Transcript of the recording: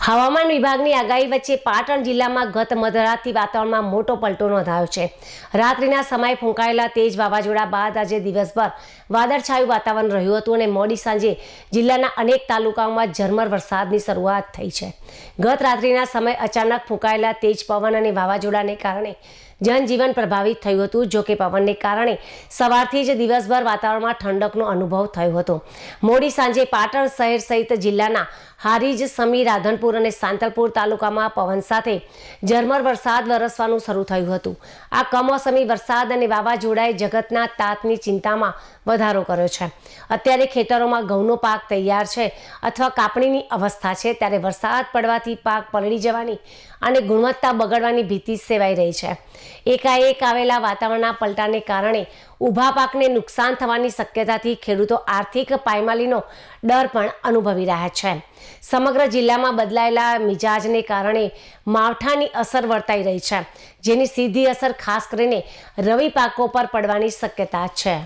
હવામાન વિભાગની આગાહી વચ્ચે પાટણ જિલ્લામાં ગત મધરાતથી વાતાવરણમાં મોટો પલટો નોંધાયો છે। રાત્રિના સમયે ફૂંકાયેલા તેજ વાવાઝોડા બાદ આજે દિવસભર વાદળછાયું વાતાવરણ રહ્યું હતું અને મોડી સાંજે જિલ્લાના અનેક તાલુકાઓમાં ઝરમર વરસાદની શરૂઆત થઈ છે। ગત રાત્રિના સમયે અચાનક ફૂંકાયેલા તેજ પવન અને વાવાઝોડાને કારણે જનજીવન પ્રભાવિત થયું હતું। જો કે પવનને કારણે સવારથી જ દિવસભર વાતાવરણમાં ઠંડકનો અનુભવ થયો હતો। મોડી સાંજે પાટણ શહેર સહિત જિલ્લાના હારીજ, સમી, રાધનપુર અને સાંતલપુર તાલુકામાં પવન સાથે ઝરમર વરસાદ વરસવાનું શરૂ થયું હતું। આ કમોસમી વરસાદ અને વાવાઝોડાએ જગતના તાતની ચિંતામાં વધારો કર્યો છે। અત્યારે ખેતરોમાં ઘઉંનો પાક તૈયાર છે અથવા કાપણીની અવસ્થા છે, ત્યારે વરસાદ પડવાથી પાક પલળી જવાની અને ગુણવત્તા બગડવાની ભીતિ સેવાઈ રહી છે। એકાએક આવેલા વાતાવરણના પલટાને કારણે ઊભા પાકને નુકસાન થવાની શક્યતાથી ખેડૂતો આર્થિક પાયમાલીનો ડર પણ અનુભવી રહ્યા છે। સમગ્ર જિલ્લામાં બદલાયેલા મિજાજને કારણે માવઠાની અસર વર્તાઈ રહી છે, જેની સીધી અસર ખાસ કરીને રવિ પાકો પર પડવાની શક્યતા છે।